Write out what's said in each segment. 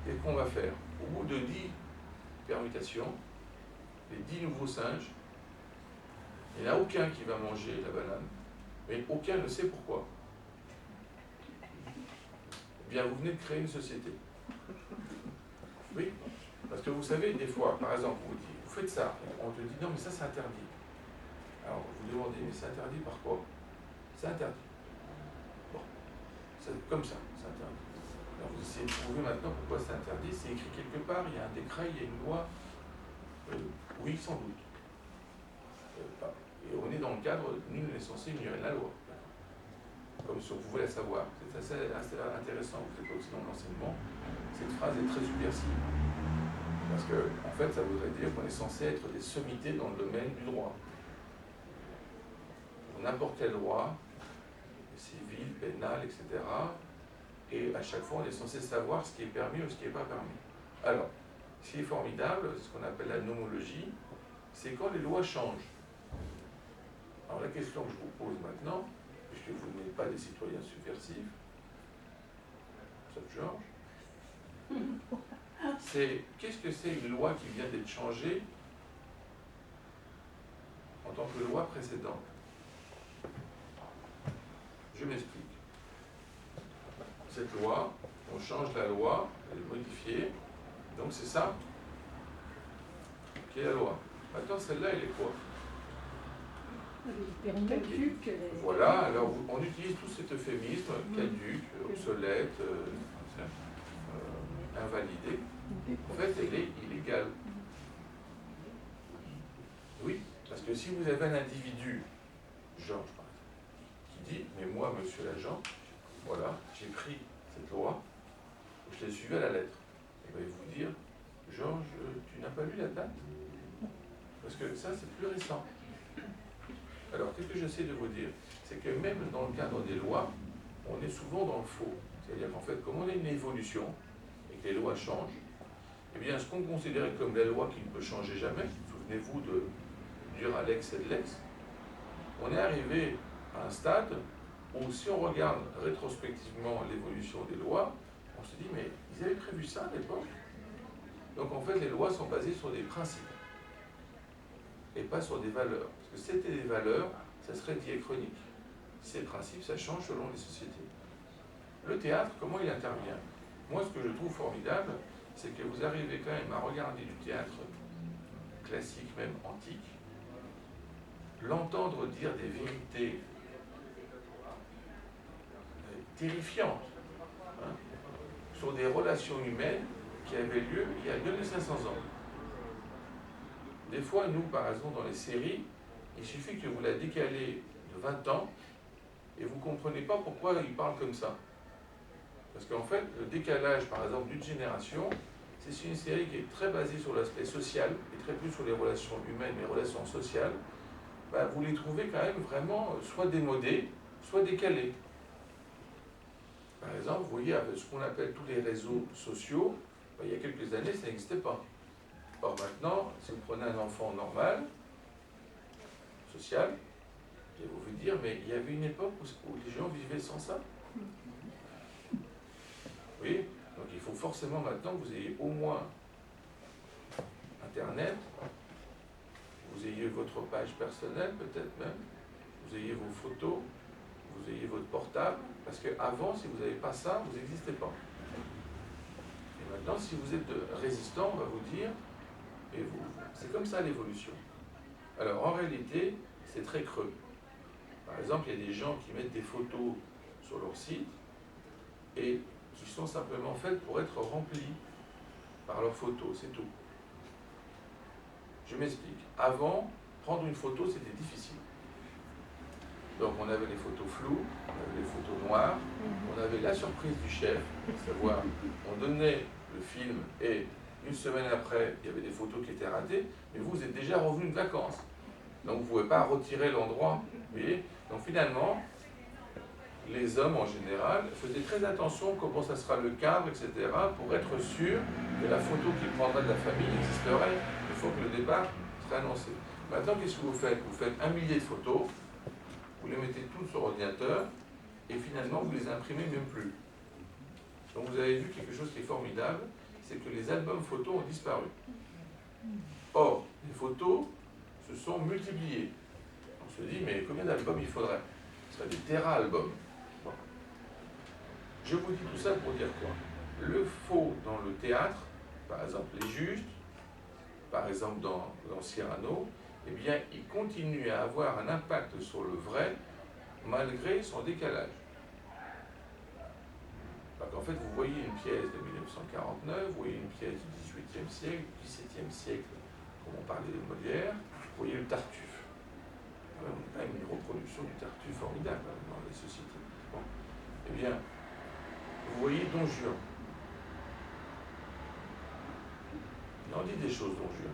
qu'est-ce qu'on va faire? Au bout de 10 permutations, les 10 nouveaux singes, il n'y en a aucun qui va manger la banane, mais aucun ne sait pourquoi. Eh bien, vous venez de créer une société. Oui, parce que vous savez, des fois, par exemple, vous faites ça, on te dit non, mais ça c'est interdit. Alors vous demandez, mais c'est interdit par quoi? C'est interdit. Bon, c'est comme ça, c'est interdit. Alors vous essayez de trouver maintenant pourquoi c'est interdit, c'est écrit quelque part, il y a un décret, il y a une loi. Oui, sans doute. Et on est dans le cadre, nul n'est censé ignorer la loi. Comme si on pouvait la savoir. C'est assez intéressant, vous êtes aussi dans l'enseignement. Cette phrase est très subversive. Parce que, en fait, ça voudrait dire qu'on est censé être des sommités dans le domaine du droit. Pour n'importe quel droit, civil, pénal, etc. Et à chaque fois, on est censé savoir ce qui est permis ou ce qui n'est pas permis. Alors, ce qui est formidable, ce qu'on appelle la nomologie, c'est quand les lois changent. Alors la question que je vous pose maintenant, puisque vous n'êtes pas des citoyens subversifs, sauf Georges, c'est qu'est-ce que c'est une loi qui vient d'être changée en tant que loi précédente? Je m'explique. Cette loi, on change la loi, elle est modifiée, donc c'est ça qui est la loi. Maintenant, celle-là, elle est quoi? Caduque. Voilà, alors on utilise tout cet euphémisme, caduque, obsolète, invalidé. En fait, elle est illégale. Oui, parce que si vous avez un individu, Georges par exemple, qui dit, mais moi, monsieur l'agent, voilà, j'ai pris cette loi, je l'ai suivie à la lettre. Il va vous dire, Georges, tu n'as pas lu la date? Parce que ça, c'est plus récent. Alors, qu'est-ce que j'essaie de vous dire? C'est que même dans le cadre des lois, on est souvent dans le faux. C'est-à-dire qu'en fait, comme on a une évolution et que les lois changent, eh bien, ce qu'on considérait comme la loi qui ne peut changer jamais, souvenez-vous de dura lex et lex, on est arrivé à un stade où si on regarde rétrospectivement l'évolution des lois, on se dit, mais ils avaient prévu ça à l'époque? Donc en fait, les lois sont basées sur des principes et pas sur des valeurs. Parce que si c'était des valeurs, ça serait diachronique. Ces principes, ça change selon les sociétés. Le théâtre, comment il intervient? Moi, ce que je trouve formidable, c'est que vous arrivez quand même à regarder du théâtre classique, même antique, l'entendre dire des vérités terrifiantes hein, sur des relations humaines qui avaient lieu il y a 2500 ans. Des fois, nous, par exemple, dans les séries, il suffit que vous la décalez de 20 ans et vous ne comprenez pas pourquoi ils parlent comme ça. Parce qu'en fait, le décalage, par exemple, d'une génération, c'est une série qui est très basée sur l'aspect social et très plus sur les relations humaines, les relations sociales. Ben, vous les trouvez quand même vraiment soit démodés, soit décalés. Par exemple, vous voyez, avec ce qu'on appelle tous les réseaux sociaux, ben, il y a quelques années, ça n'existait pas. Or maintenant, si vous prenez un enfant normal, social, je vais vous dire, mais il y avait une époque où les gens vivaient sans ça. Oui, donc il faut forcément maintenant que vous ayez au moins Internet, vous ayez votre page personnelle peut-être même, vous ayez vos photos, vous ayez votre portable, parce qu'avant, si vous n'avez pas ça, vous n'existez pas. Et maintenant, si vous êtes résistant, on va vous dire, et vous, c'est comme ça l'évolution. Alors en réalité, c'est très creux. Par exemple, il y a des gens qui mettent des photos sur leur site et qui sont simplement faites pour être remplies par leurs photos, c'est tout. Je m'explique. Avant, prendre une photo, c'était difficile. Donc on avait les photos floues, on avait les photos noires, on avait la surprise du chef, à savoir, on donnait le film et une semaine après, il y avait des photos qui étaient ratées, mais vous êtes déjà revenu de vacances. Donc vous ne pouvez pas retirer l'endroit. Vous voyez? Donc finalement, les hommes en général faisaient très attention comment ça sera le cadre, etc., pour être sûr que la photo qui prendra de la famille existerait une fois que le départ serait annoncé. Maintenant, qu'est-ce que vous faites? Vous faites 1 millier de photos, vous les mettez toutes sur ordinateur, et finalement, vous les imprimez même plus. Donc vous avez vu quelque chose qui est formidable, c'est que les albums photos ont disparu. Or, les photos se sont multipliées. On se dit, mais combien d'albums il faudrait? Ce serait des téra-albums. Bon. Je vous dis tout ça pour dire quoi? Le faux dans le théâtre, par exemple les Justes, par exemple dans Cyrano, eh bien, il continue à avoir un impact sur le vrai, malgré son décalage. Donc en fait, vous voyez une pièce de 1949, vous voyez une pièce du XVIIIe siècle, du XVIIe siècle, comme on parlait de Molière, vous voyez le Tartuffe. On a quand même une reproduction du Tartuffe formidable dans les sociétés. Bon. Eh bien, vous voyez Don Juan. Il en dit des choses, Don Juan.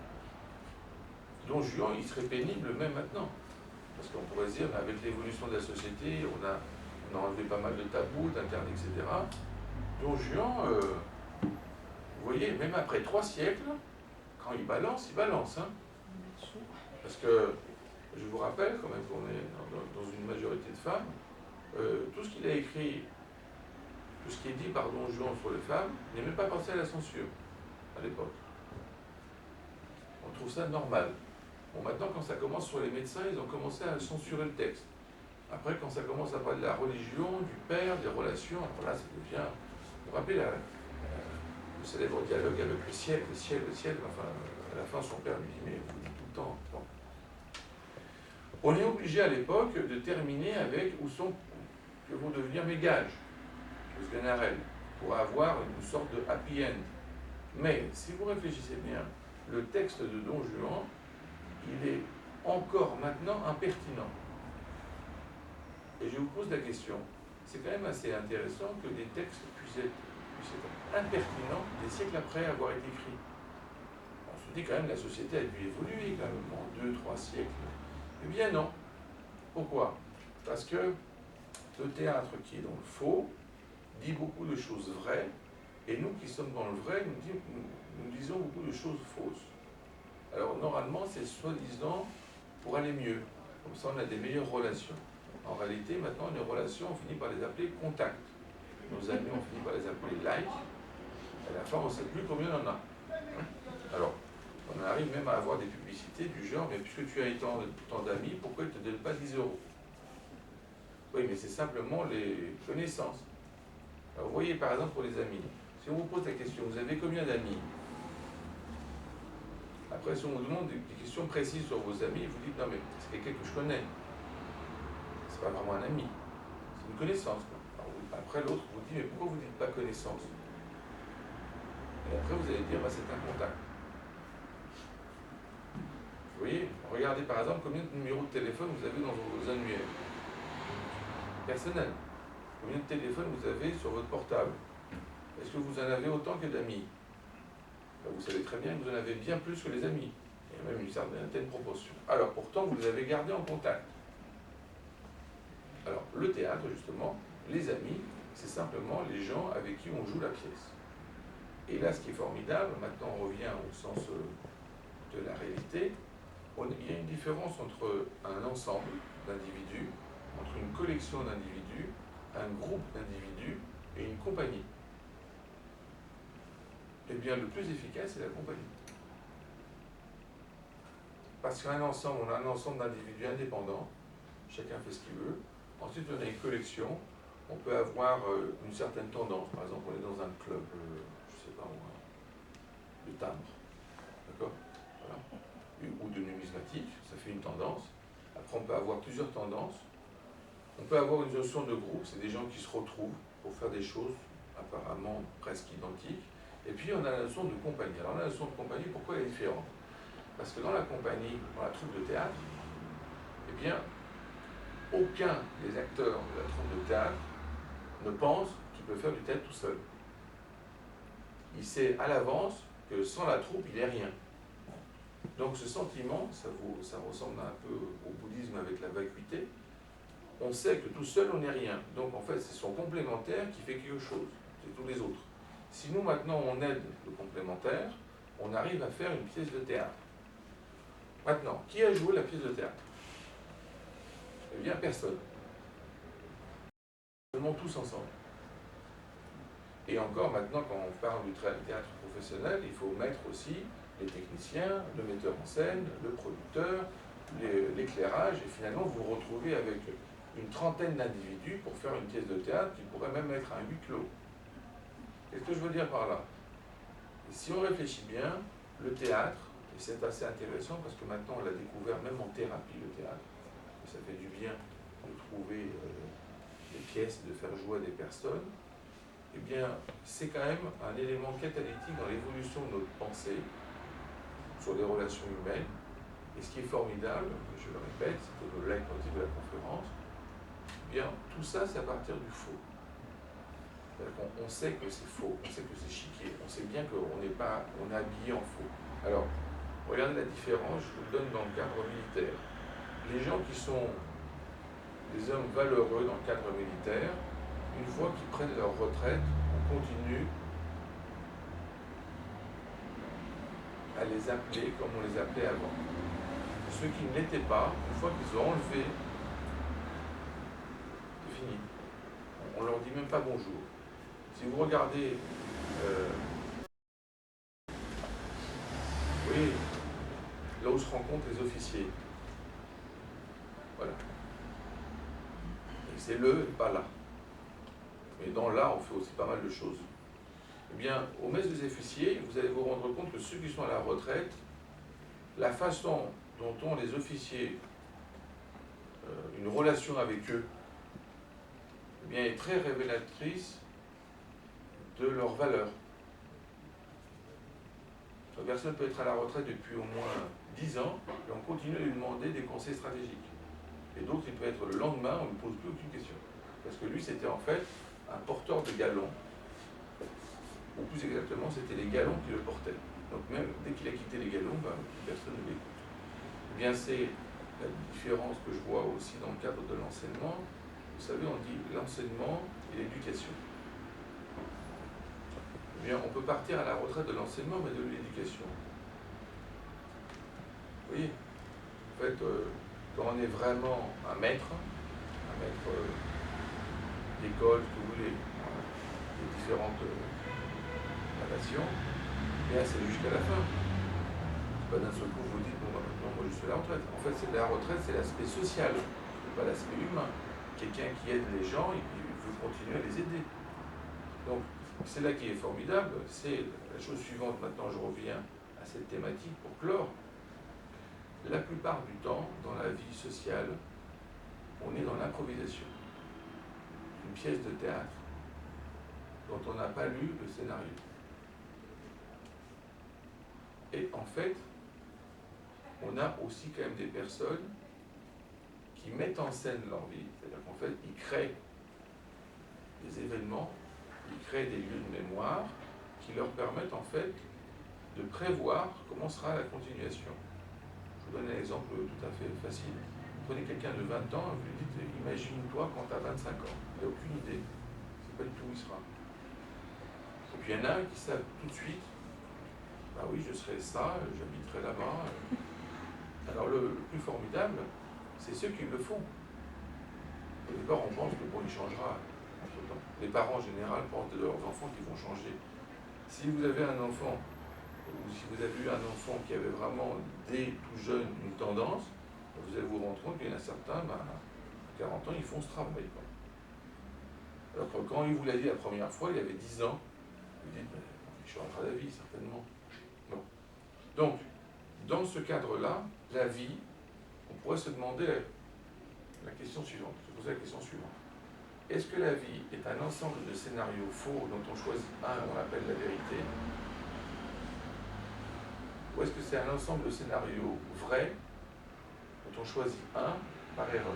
Don Juan, il serait pénible même maintenant. Parce qu'on pourrait se dire, avec l'évolution de la société, on a enlevé pas mal de tabous, d'interdits, etc. Don Juan, vous voyez, même après 3 siècles, quand il balance, hein. Parce que, je vous rappelle, quand même qu'on est dans une majorité de femmes, tout ce qu'il a écrit, tout ce qui est dit par Don Juan sur les femmes, n'est même pas pensé à la censure, à l'époque. On trouve ça normal. Bon, maintenant, quand ça commence sur les médecins, ils ont commencé à censurer le texte. Après, quand ça commence à parler de la religion, du père, des relations, alors là, ça devient... Vous vous rappelez le célèbre dialogue avec le ciel, enfin, à la fin, son père lui dit, mais vous dites tout le temps. Bon. On est obligé à l'époque de terminer avec que vont devenir mes gages, le Sganarelle, pour avoir une sorte de happy end. Mais, si vous réfléchissez bien, le texte de Don Juan, il est encore maintenant impertinent. Et je vous pose la question, c'est quand même assez intéressant que des textes puissent être impertinents des siècles après avoir été écrits. On se dit quand même que la société a dû évoluer quand même en 2-3 siècles. Eh bien non. Pourquoi? Parce que le théâtre qui est dans le faux dit beaucoup de choses vraies, et nous qui sommes dans le vrai, nous disons beaucoup de choses fausses. Alors normalement, c'est soi-disant pour aller mieux. Comme ça, on a des meilleures relations. En réalité, maintenant, les relations, on finit par les appeler contacts. Nos amis, on finit par les appeler likes. À la fin, on ne sait plus combien on en a. Alors, on arrive même à avoir des publicités du genre, mais puisque tu as tant d'amis, pourquoi ils ne te donnent pas 10 €? Oui, mais c'est simplement les connaissances. Alors, vous voyez, par exemple, pour les amis, si on vous pose la question, vous avez combien d'amis? Après, si on vous demande des questions précises sur vos amis, vous dites, non, mais c'est quelqu'un que je connais. C'est pas vraiment un ami. C'est une connaissance. Alors, après, l'autre vous dit, mais pourquoi vous ne dites pas connaissance? Et après, vous allez dire, bah, c'est un contact. Vous voyez, regardez par exemple combien de numéros de téléphone vous avez dans vos annuaires personnels. Combien de téléphones vous avez sur votre portable? Est-ce que vous en avez autant que d'amis? Vous savez très bien que vous en avez bien plus que les amis. Il y a même une certaine proportion. Alors pourtant, vous les avez gardés en contact. Alors le théâtre, justement, les amis, c'est simplement les gens avec qui on joue la pièce. Et là, ce qui est formidable, maintenant on revient au sens de la réalité, il y a une différence entre un ensemble d'individus, entre une collection d'individus, un groupe d'individus et une compagnie. Eh bien, le plus efficace, c'est la compagnie. Parce qu'un ensemble, on a un ensemble d'individus indépendants, chacun fait ce qu'il veut. Ensuite, on a une collection, on peut avoir une certaine tendance. Par exemple, on est dans un club, je ne sais pas moi, de timbre, d'accord, voilà, ou de numismatique, ça fait une tendance. Après, on peut avoir plusieurs tendances. On peut avoir une notion de groupe, c'est des gens qui se retrouvent pour faire des choses apparemment presque identiques. Et puis, on a la notion de compagnie. Alors, la notion de compagnie, pourquoi elle est différente? Parce que dans la compagnie, dans la troupe de théâtre, eh bien, aucun des acteurs de la troupe de théâtre ne pense qu'il peut faire du théâtre tout seul. Il sait à l'avance que sans la troupe, il n'est rien. Donc ce sentiment, ça ressemble un peu au bouddhisme avec la vacuité. On sait que tout seul, on n'est rien. Donc en fait, c'est son complémentaire qui fait quelque chose. C'est tous les autres. Si nous, maintenant, on aide le complémentaire, on arrive à faire une pièce de théâtre. Maintenant, qui a joué la pièce de théâtre? Eh bien, personne. Seulement tous ensemble. Et encore maintenant, quand on parle du théâtre professionnel, il faut mettre aussi les techniciens, le metteur en scène, le producteur, l'éclairage, et finalement vous vous retrouvez avec une trentaine d'individus pour faire une pièce de théâtre qui pourrait même être un huis clos. Qu'est-ce que je veux dire par là? Et si on réfléchit bien, le théâtre, et c'est assez intéressant parce que maintenant on l'a découvert même en thérapie, le théâtre, et ça fait du bien de trouver des pièces, de faire jouer à des personnes, eh bien c'est quand même un élément catalytique dans l'évolution de notre pensée sur les relations humaines. Et ce qui est formidable, je le répète, c'était le leitmotiv de la conférence, eh bien tout ça c'est à partir du faux. On sait que c'est faux, on sait que c'est chiqué, on sait bien qu'on est habillé en faux. Alors, regardez la différence, je vous le donne dans le cadre militaire. Les gens qui sont des hommes valeureux dans le cadre militaire, une fois qu'ils prennent leur retraite, on continue à les appeler comme on les appelait avant. Ceux qui ne l'étaient pas, une fois qu'ils ont enlevé, c'est fini. On ne leur dit même pas bonjour. Si vous regardez, vous voyez, là où se rencontrent les officiers, voilà. Et c'est le et pas là. Mais dans là, on fait aussi pas mal de choses. Eh bien, au mess des officiers, vous allez vous rendre compte que ceux qui sont à la retraite, la façon dont ont les officiers une relation avec eux, eh bien, est très révélatrice de leurs valeurs. La personne peut être à la retraite depuis au moins 10 ans et on continue à lui demander des conseils stratégiques. Et donc, il peut être le lendemain, on ne lui pose plus aucune question. Parce que lui, c'était en fait un porteur de galons. Ou plus exactement, c'était les galons qui le portaient. Donc même dès qu'il a quitté les galons, personne ne l'écoute. Eh bien, c'est la différence que je vois aussi dans le cadre de l'enseignement. Vous savez, on dit l'enseignement et l'éducation. Eh bien, on peut partir à la retraite de l'enseignement, mais de l'éducation. Vous voyez, en fait, quand on est vraiment un maître d'école, que vous voulez, des différentes nations, et là, c'est jusqu'à la fin. C'est pas d'un seul coup, vous dites, bon, maintenant, moi, je suis à la retraite. En fait, la retraite, c'est l'aspect social, pas l'aspect humain. Quelqu'un qui aide les gens, il veut continuer à les aider. Donc, c'est là qui est formidable. C'est la chose suivante, maintenant, je reviens à cette thématique pour clore. La plupart du temps, dans la vie sociale, on est dans l'improvisation. Une pièce de théâtre dont on n'a pas lu le scénario. Et en fait, on a aussi quand même des personnes qui mettent en scène leur vie, c'est-à-dire qu'en fait, ils créent des événements, ils créent des lieux de mémoire qui leur permettent en fait de prévoir comment sera la continuation. Je vous donne un exemple tout à fait facile. Prenez quelqu'un de 20 ans et vous lui dites, imagine-toi quand tu as 25 ans. Il n'a aucune idée. Il ne sait pas du tout où il sera. Et puis il y en a qui savent tout de suite, bah oui, je serai ça, j'habiterai là-bas. Alors le plus formidable, c'est ceux qui le font. Au départ, on pense que bon, il changera. Les parents en général pensent de leurs enfants qu'ils vont changer. Si vous avez un enfant, ou si vous avez eu un enfant qui avait vraiment, dès tout jeune, une tendance, vous allez vous rendre compte qu'il y en a certains, à 40 ans, ils font ce travail. Alors que quand il vous l'a dit la première fois, il avait 10 ans, vous dites, il changera d'avis, certainement. Non. Donc, dans ce cadre-là, la vie, on pourrait se demander la question suivante, se poser la question suivante. Est-ce que la vie est un ensemble de scénarios faux dont on choisit un et on l'appelle la vérité? Ou est-ce que c'est un ensemble de scénarios vrais dont on choisit un par erreur?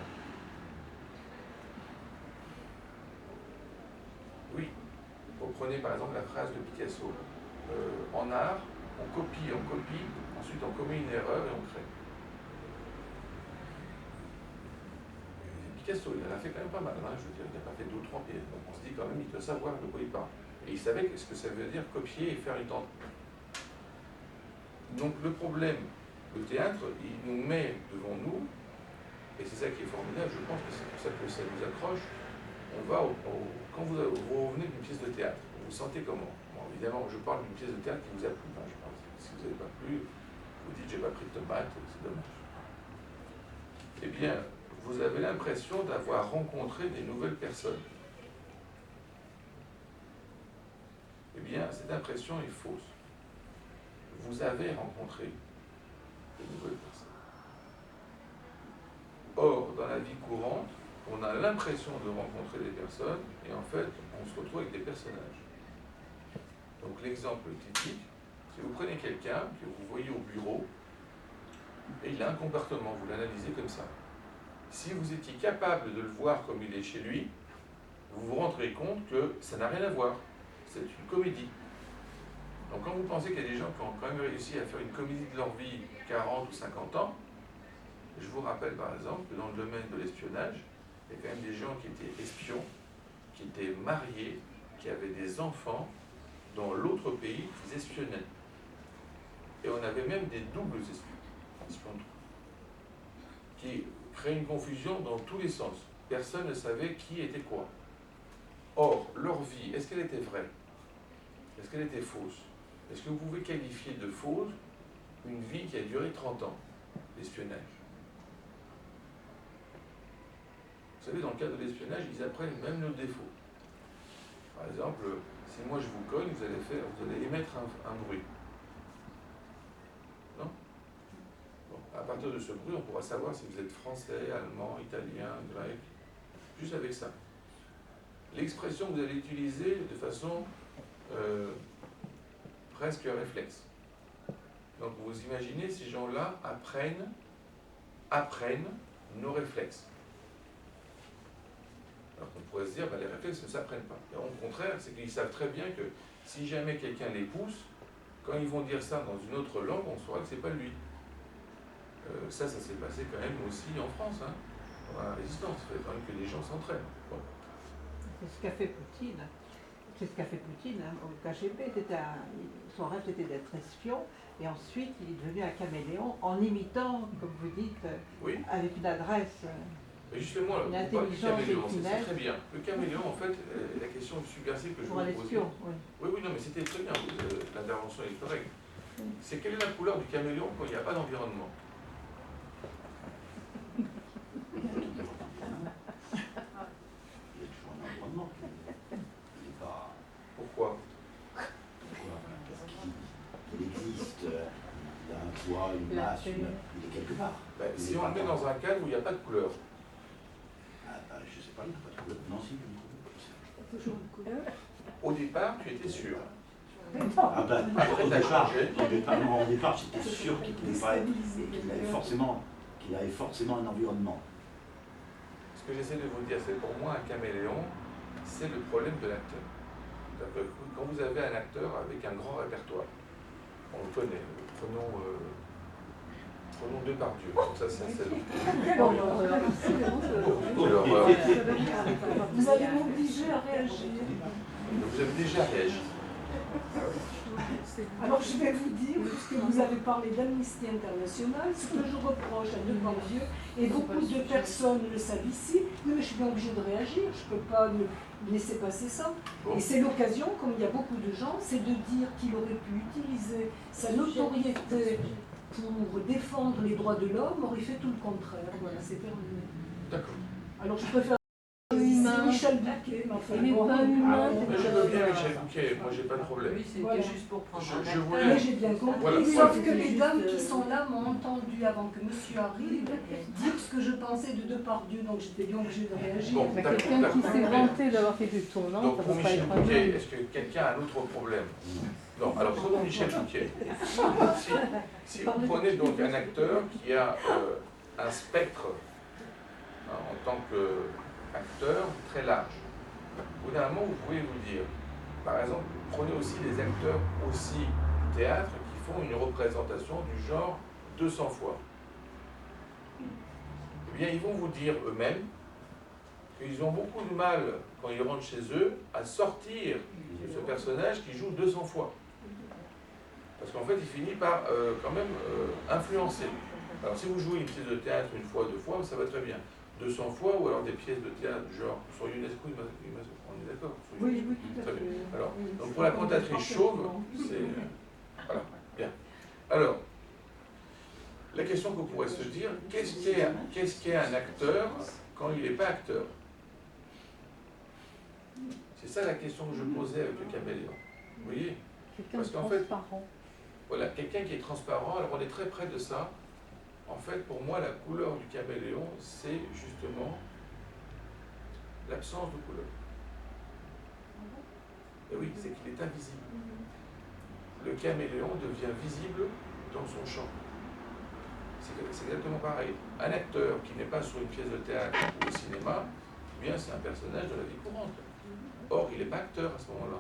Oui. Vous prenez par exemple la phrase de Picasso. En art, on copie, ensuite on commet une erreur et on crée. Picasso, il en a fait quand même pas mal, hein, je veux dire, il n'a pas fait 2 ou 3 pièces. Donc on se dit quand même, il doit savoir de quoi il parle. Et il savait ce que ça veut dire copier et faire une tentative. Donc le problème, le théâtre, il nous met devant nous, et c'est ça qui est formidable, je pense que c'est pour ça que ça nous accroche. On va quand vous revenez d'une pièce de théâtre, vous sentez comment? Bon, évidemment, je parle d'une pièce de théâtre qui vous a plu. Je pense. Si vous n'avez pas plu, vous dites j'ai pas pris de tomate, c'est dommage. Eh bien, vous avez l'impression d'avoir rencontré des nouvelles personnes. Eh bien, cette impression est fausse. Vous avez rencontré de nouvelles personnes. Or, dans la vie courante, on a l'impression de rencontrer des personnes et en fait, on se retrouve avec des personnages. Donc l'exemple typique, si vous prenez quelqu'un que vous voyez au bureau et il a un comportement, vous l'analysez comme ça. Si vous étiez capable de le voir comme il est chez lui, vous vous rendrez compte que ça n'a rien à voir. C'est une comédie. Donc quand vous pensez qu'il y a des gens qui ont quand même réussi à faire une comédie de leur vie 40 ou 50 ans, je vous rappelle par exemple que dans le domaine de l'espionnage, il y a quand même des gens qui étaient espions, qui étaient mariés, qui avaient des enfants dans l'autre pays qu'ils espionnaient. Et on avait même des doubles espions, qui créaient une confusion dans tous les sens. Personne ne savait qui était quoi. Or, leur vie, est-ce qu'elle était vraie? Est-ce qu'elle était fausse? Est-ce que vous pouvez qualifier de fausse une vie qui a duré 30 ans, l'espionnage? Vous savez, dans le cadre de l'espionnage, ils apprennent même nos défauts. Par exemple, si moi je vous cogne, vous allez émettre un bruit. Non? Bon, à partir de ce bruit, on pourra savoir si vous êtes français, allemand, italien, grec, juste avec ça. L'expression que vous allez utiliser de façon presque réflexe. Donc vous imaginez, ces gens-là apprennent nos réflexes. Alors qu'on pourrait se dire, les réflexes ne s'apprennent pas. Et au contraire, c'est qu'ils savent très bien que si jamais quelqu'un les pousse, quand ils vont dire ça dans une autre langue, on saura que c'est pas lui. Ça s'est passé quand même aussi en France, hein, pendant la résistance. Il fallait quand même que les gens s'entraînent. Bon. C'est ce qu'a fait Poutine. C'est ce qu'a fait Poutine hein, au KGB. Son rêve c'était d'être espion, et ensuite il est devenu un caméléon en imitant, comme vous dites, oui. Avec une adresse. Mais justement, vous parlez du caméléon, c'est très bien. Le caméléon, en fait, la question subversive que je vous pose. Oui, non, mais c'était très bien, l'intervention est correcte. C'est quelle est la couleur du caméléon quand il n'y a pas d'environnement? Il y a toujours un environnement. Pourquoi? Parce qu'il existe, il a un poids, une masse, il est quelque part. Si on le met dans un cadre où il n'y a pas de couleur. Je ne sais pas, il n'y a pas de couleur. Non, si, il y a une Toujours une couleur. Au départ, tu étais sûr. Au départ, j'étais sûr qu'il pouvait pas être, qu'il avait forcément un environnement. Ce que j'essaie de vous dire, c'est pour moi, un caméléon, c'est le problème de l'acteur. Quand vous avez un acteur avec un grand répertoire, on le connaît, prenons Depardieu, ça c'est Vous allez m'obliger à réagir. Vous avez déjà réagi. Alors je vais vous dire, puisque vous avez parlé d'Amnesty International, ce que je reproche à Depardieu, et beaucoup de personnes le savent ici, mais je suis bien obligée de réagir, je ne peux pas laisser passer ça. Et c'est l'occasion, comme il y a beaucoup de gens, c'est de dire qu'il aurait pu utiliser sa notoriété pour défendre les droits de l'homme, aurait fait tout le contraire. Voilà, c'est terminé. D'accord. Alors je préfère Michel Bouquet, mais enfin, Il n'est pas humain. Je veux bien Michel Bouquet, moi j'ai pas de problème. Oui, c'était Voilà. juste pour prendre un Je acteur. voulais- Mais j'ai bien compris, Voilà. sauf que les dames qui sont là m'ont entendu avant que monsieur arrive dire ce que je pensais de Depardieu, donc j'étais bien obligée de réagir. Bon, Mais d'accord, quelqu'un qui d'accord. s'est vanté d'avoir fait du tournant, Donc ça pour ne peut pas Michel être un Bouquet, homme. est-ce que quelqu'un a un autre problème? Non, alors prenons Michel Bouquet. Si vous prenez donc un acteur qui a un spectre en tant qu'acteur très large, au bout d'un moment vous pouvez vous dire, par exemple, prenez aussi des acteurs aussi du théâtre qui font une représentation du genre 200 fois. Eh bien, ils vont vous dire eux-mêmes qu'ils ont beaucoup de mal, quand ils rentrent chez eux, à sortir de ce personnage qui joue 200 fois. Parce qu'en fait, il finit par quand même influencer. Alors, si vous jouez une pièce de théâtre une fois, deux fois, ça va très bien. 200 fois, ou alors des pièces de théâtre, genre sur UNESCO, on est d'accord? Oui, oui, tout à Très fait. bien. Alors, Oui, donc c'est pour la pas cantatrice complètement chauve, parfaitement. c'est... Voilà, bien. Alors, la question qu'on pourrait se dire, qu'est-ce qu'est un acteur quand il n'est pas acteur? C'est ça la question que je posais avec le caméléon. Vous voyez? Quelqu'un Parce de qu'en fait, transparent. voilà, quelqu'un qui est transparent, alors on est très près de ça. En fait, pour moi, la couleur du caméléon, c'est justement l'absence de couleur. Et oui, c'est qu'il est invisible. Le caméléon devient visible dans son champ. C'est exactement pareil. Un acteur qui n'est pas sur une pièce de théâtre ou au cinéma, eh bien c'est un personnage de la vie courante. Or, il n'est pas acteur à ce moment-là.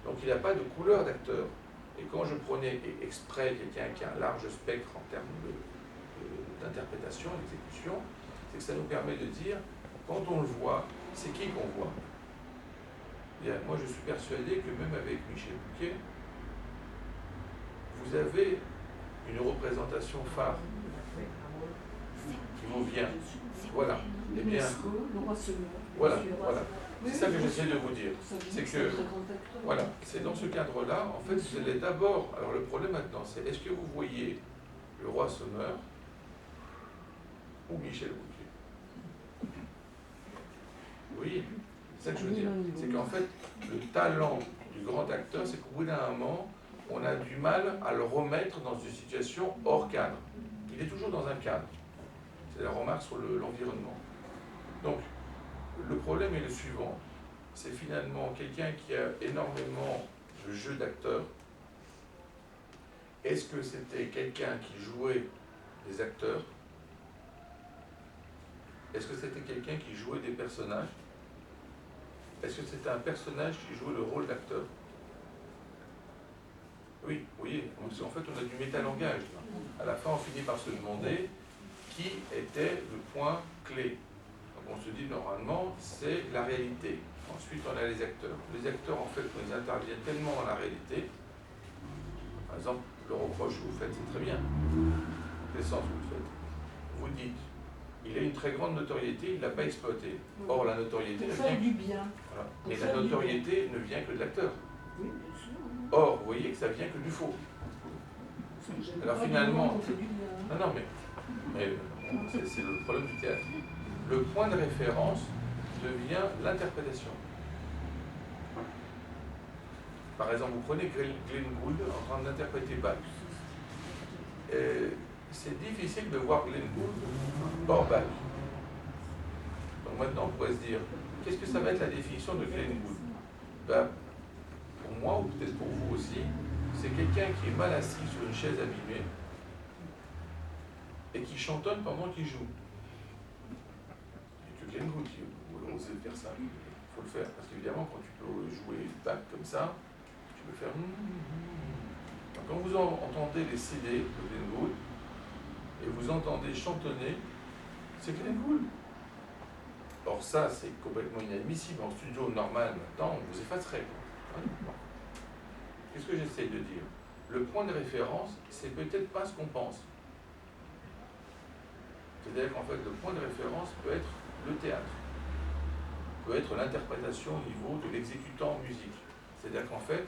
Donc il n'a pas de couleur d'acteur. Et quand je prenais exprès quelqu'un qui a un large spectre en termes d'interprétation, d'exécution, c'est que ça nous permet de dire, quand on le voit, c'est qui qu'on voit? Bien, moi je suis persuadé que même avec Michel Bouquet, vous avez une représentation phare qui vous vient. Voilà. Eh bien, voilà, voilà. C'est ça que j'essaie de vous dire. C'est que, voilà, c'est dans ce cadre-là, en fait, vous allez d'abord. Alors le problème maintenant, c'est est-ce que vous voyez le roi Sonneur ou Michel Bouquet? Oui, c'est ça que je veux dire. C'est qu'en fait, le talent du grand acteur, c'est qu'au bout d'un moment, on a du mal à le remettre dans une situation hors cadre. Il est toujours dans un cadre. C'est la remarque sur l'environnement. Donc, le problème est le suivant. C'est finalement quelqu'un qui a énormément de jeu d'acteurs. Est-ce que c'était quelqu'un qui jouait des acteurs? Est-ce que c'était quelqu'un qui jouait des personnages? Est-ce que c'était un personnage qui jouait le rôle d'acteur? Oui, vous voyez, en fait, on a du métalangage. À la fin, on finit par se demander qui était le point clé. Donc on se dit, normalement, c'est la réalité. Ensuite, on a les acteurs. Les acteurs, en fait, quand ils interviennent tellement dans la réalité, par exemple, le reproche que vous faites, c'est très bien. Quel sens vous le faites? Vous dites, il a une très grande notoriété, il ne l'a pas exploité. Or, la notoriété ne vient du bien. Voilà. Mais la notoriété ne vient que de l'acteur. Oui, bien sûr. Or, vous voyez que ça vient que du faux. Alors finalement, non, mais c'est le problème du théâtre. Le point de référence devient l'interprétation. Par exemple, vous prenez Glenn Gould en train d'interpréter Bach. C'est difficile de voir Glenn Gould hors Bach. Donc maintenant, on pourrait se dire, qu'est-ce que ça va être la définition de Glenn Gould? Ben, pour moi, ou peut-être pour vous aussi, c'est quelqu'un qui est mal assis sur une chaise abîmée et qui chantonne pendant qu'il joue. Et que Glenn Gould, vous osez faire ça, il faut le faire. Parce qu'évidemment, quand tu peux jouer Bach comme ça, tu peux faire... Donc, quand vous entendez les CD de Glenn Gould et vous entendez chantonner, c'est Glenn Gould. Or ça, c'est complètement inadmissible. En studio normal, maintenant, on vous effacerait. Qu'est-ce que j'essaie de dire? Le point de référence, c'est peut-être pas ce qu'on pense. C'est-à-dire qu'en fait, le point de référence peut être le théâtre, peut être l'interprétation au niveau de l'exécutant en musique. C'est-à-dire qu'en fait,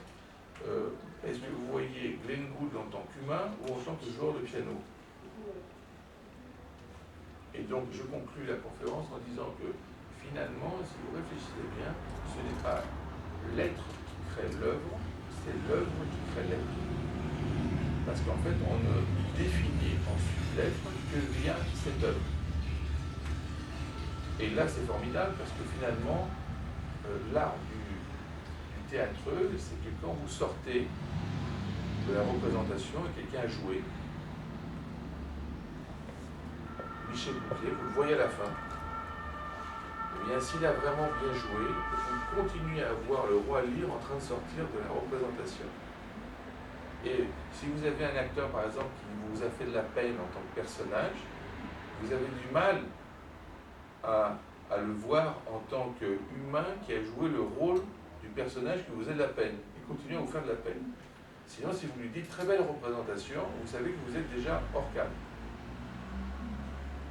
est-ce que vous voyez Glenn Gould en tant qu'humain ou en tant que joueur de piano? Et donc, je conclus la conférence en disant que finalement, si vous réfléchissez bien, ce n'est pas l'être qui crée l'œuvre, c'est l'œuvre qui crée l'être. Parce qu'en fait, on ne définit ensuite l'être que via cette œuvre. Et là, c'est formidable parce que finalement, l'art du théâtreux, c'est que quand vous sortez de la représentation et quelqu'un a joué, Michel Bouquet, vous le voyez à la fin. Eh bien, s'il a vraiment bien joué, vous continuez à voir le roi Lear en train de sortir de la représentation. Et si vous avez un acteur, par exemple, qui vous a fait de la peine en tant que personnage, vous avez du mal à le voir en tant qu'humain qui a joué le rôle du personnage qui vous faisait de la peine. Il continue à vous faire de la peine. Sinon, si vous lui dites très belle représentation, vous savez que vous êtes déjà hors cadre.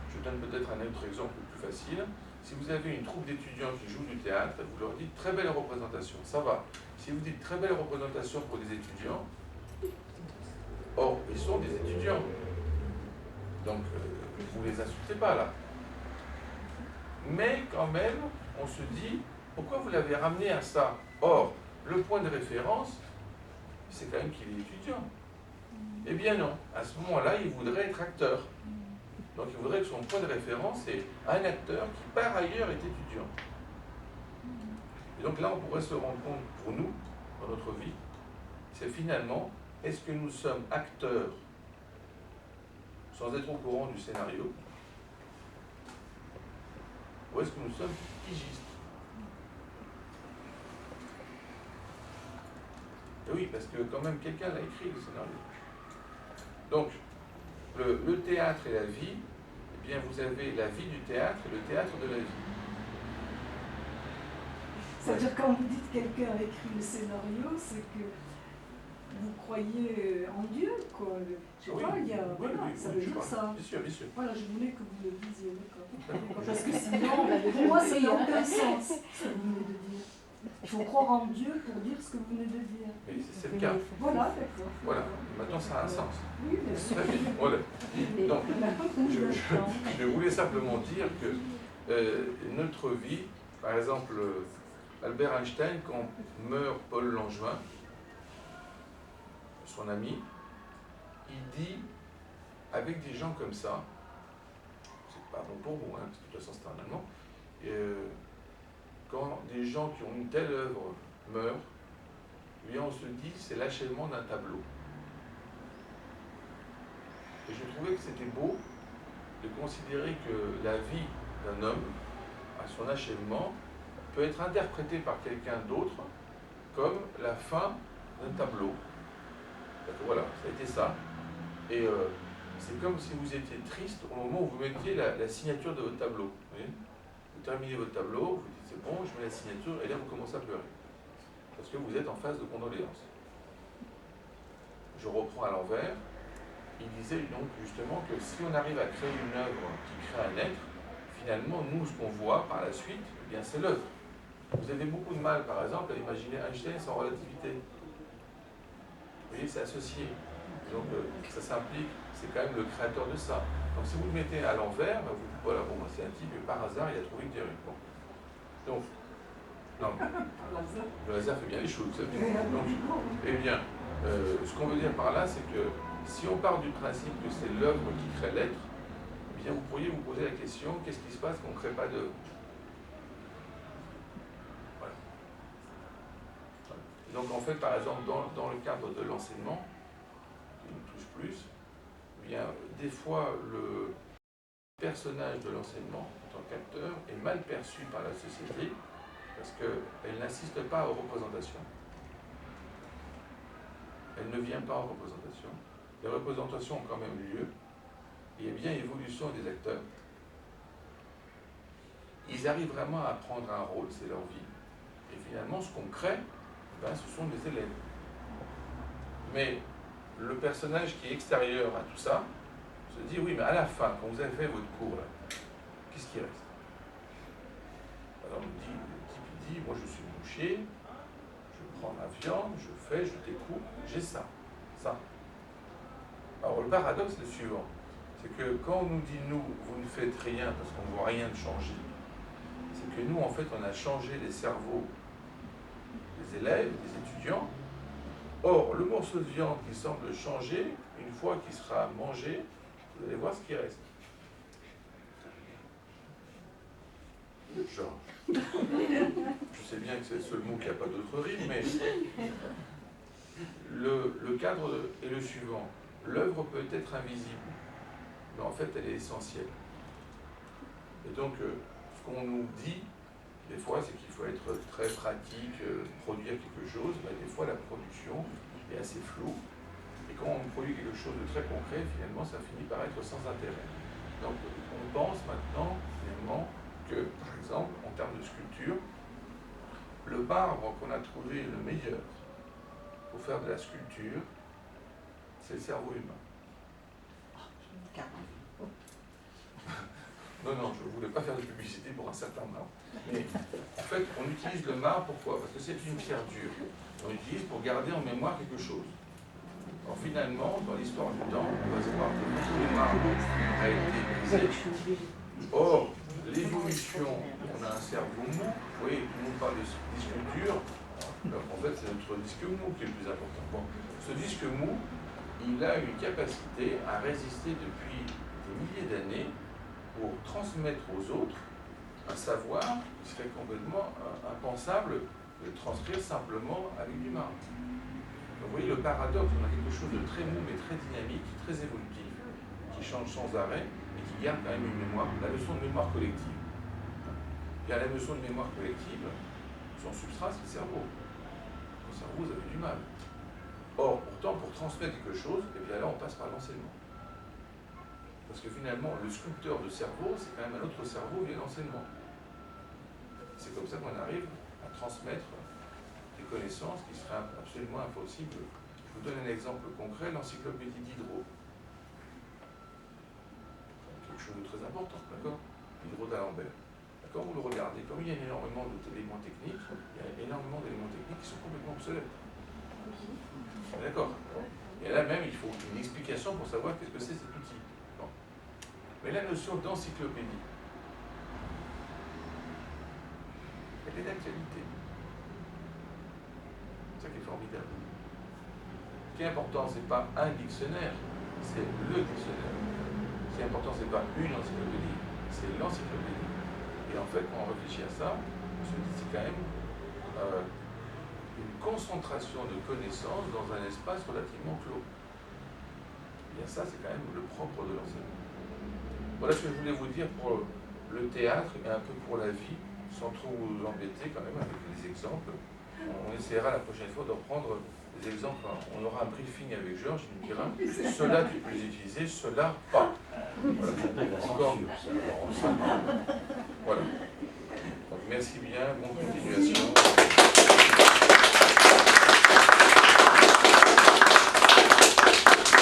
Je donne peut-être un autre exemple plus facile. Si vous avez une troupe d'étudiants qui jouent du théâtre, vous leur dites très belle représentation, ça va. Si vous dites très belle représentation pour des étudiants, or, ils sont des étudiants. Donc, vous ne les insultez pas là. Mais quand même, on se dit, pourquoi vous l'avez ramené à ça? Or, le point de référence, c'est quand même qu'il est étudiant. Eh bien non, à ce moment-là, il voudrait être acteur. Donc il voudrait que son point de référence est un acteur qui par ailleurs est étudiant. Et donc là, on pourrait se rendre compte pour nous, dans notre vie, c'est finalement, est-ce que nous sommes acteurs sans être au courant du scénario, ou est-ce que nous sommes pigistes? Et oui, parce que quand même quelqu'un l'a écrit le scénario. Donc, le théâtre et la vie, eh bien vous avez la vie du théâtre et le théâtre de la vie. C'est-à-dire quand vous dites quelqu'un a écrit le scénario, c'est que vous croyez en Dieu, quoi. Je sais pas, il y a, voilà, ça veut dire ça. Bien sûr, bien sûr. Voilà, je voulais que vous le disiez, d'accord. Parce que sinon, pour moi, ça n'a aucun sens, ce que vous venez de dire. Il faut croire en Dieu pour dire ce que vous venez de dire. Mais c'est le cas. Voilà, d'accord. Voilà, maintenant ça a un sens. Oui, bien sûr. Très bien. Voilà. Donc, je voulais simplement dire que notre vie, par exemple, Albert Einstein, quand meurt Paul Langevin, son ami, il dit, avec des gens comme ça, c'est pas bon pour vous, hein, parce que de toute façon c'est un Allemand, quand des gens qui ont une telle œuvre meurent, eh bien on se dit c'est l'achèvement d'un tableau. Et je trouvais que c'était beau de considérer que la vie d'un homme, à son achèvement, peut être interprétée par quelqu'un d'autre comme la fin d'un tableau. Voilà, ça a été ça. Et c'est comme si vous étiez triste au moment où vous mettiez la signature de votre tableau. Vous voyez, vous terminez votre tableau, vous dites c'est bon, je mets la signature, et là vous commencez à pleurer. Parce que vous êtes en phase de condoléances. Je reprends à l'envers. Il disait donc justement que si on arrive à créer une œuvre qui crée un être, finalement, nous, ce qu'on voit par la suite, eh bien c'est l'œuvre. Vous avez beaucoup de mal, par exemple, à imaginer Einstein sans relativité. Vous voyez, c'est associé. Donc ça s'implique, c'est quand même le créateur de ça. Donc si vous le mettez à l'envers, ben, vous dites, voilà, bon, c'est un type, et par hasard, il a trouvé une théorie. Bon. Donc, non, le hasard fait bien les choses, vous savez. Donc, eh bien, ce qu'on veut dire par là, c'est que si on part du principe que c'est l'œuvre qui crée l'être, eh bien, vous pourriez vous poser la question, qu'est-ce qui se passe qu'on ne crée pas d'œuvre? Voilà. Donc en fait, par exemple, dans le cadre de l'enseignement, qui nous touche plus, eh bien, des fois, le personnage de l'enseignement, en tant qu'acteur, est mal perçu par la société, parce qu'elle n'insiste pas aux représentations. Elle ne vient pas en représentation. Les représentations ont quand même lieu. Et il y a bien évolution des acteurs. Ils arrivent vraiment à prendre un rôle, c'est leur vie. Et finalement, ce qu'on crée, ben, ce sont des élèves. Mais le personnage qui est extérieur à tout ça se dit, oui, mais à la fin, quand vous avez fait votre cours, qu'est-ce qui reste? Alors, le type dit, moi je suis boucher, je prends ma viande, je fais, je découpe, j'ai ça. Alors le paradoxe est le suivant, c'est que quand on nous dit nous, vous ne faites rien parce qu'on ne voit rien de changer, c'est que nous en fait on a changé les cerveaux des élèves, des étudiants. Or le morceau de viande qui semble changer, une fois qu'il sera mangé, vous allez voir ce qui reste. Genre. Je sais bien que c'est le seul mot qui n'a pas d'autre rime, mais le cadre est le suivant. L'œuvre peut être invisible, mais en fait elle est essentielle. Et donc ce qu'on nous dit, des fois, c'est qu'il faut être très pratique, produire quelque chose, mais des fois la production est assez floue. Et quand on produit quelque chose de très concret, finalement ça finit par être sans intérêt. Donc on pense maintenant, finalement, que, par exemple, en termes de sculpture, le marbre qu'on a trouvé le meilleur pour faire de la sculpture, c'est le cerveau humain. Non, je ne voulais pas faire de publicité pour un certain marbre. Mais en fait, on utilise le marbre pourquoi? Parce que c'est une pierre dure. On l'utilise pour garder en mémoire quelque chose. Alors finalement, dans l'histoire du temps, on va savoir que beaucoup de marbre a été brisé. Or, l'évolution, on a un cerveau mou. Vous voyez, tout le monde parle de disque dur. Alors, en fait, c'est notre disque mou qui est le plus important. Bon, ce disque mou, il a une capacité à résister depuis des milliers d'années pour transmettre aux autres un savoir qui serait complètement impensable de transcrire simplement avec du marbre. Donc, vous voyez le paradoxe, on a quelque chose de très mou mais très dynamique, très évolutif, qui change sans arrêt et qui garde quand même une mémoire, la notion de mémoire collective. Il y a la notion de mémoire collective, son substrat c'est le cerveau. Le cerveau, vous avez du mal. Or, pourtant, pour transmettre quelque chose, et bien là on passe par l'enseignement. Parce que finalement, le sculpteur de cerveau, c'est quand même un autre cerveau via l'enseignement. C'est comme ça qu'on arrive à transmettre des connaissances qui seraient absolument impossibles. Je vous donne un exemple concret, l'encyclopédie Diderot. Quelque chose de très important, d'accord? Diderot d'Alembert. D'accord? Vous le regardez, comme il y a énormément d'éléments techniques, il y a énormément d'éléments techniques qui sont complètement obsolètes. D'accord? Et là même, il faut une explication pour savoir qu'est-ce que c'est cet outil. Bon. Mais la notion d'encyclopédie, elle est d'actualité. C'est ça qui est formidable. Ce qui est important, ce n'est pas un dictionnaire, c'est le dictionnaire. Ce qui est important, ce n'est pas une encyclopédie, c'est l'encyclopédie. Et en fait, quand on réfléchit à ça, on se dit que c'est quand même une concentration de connaissances dans un espace relativement clos. Et bien ça, c'est quand même le propre de l'enseignement. Voilà ce que je voulais vous dire pour le théâtre et un peu pour la vie, sans trop vous embêter quand même avec des exemples. On essaiera la prochaine fois de reprendre des exemples. On aura un briefing avec Georges, il nous dira cela tu peux les utiliser, cela pas. Voilà. Ça s'appelle la censure, ça. Voilà. Donc merci bien, bon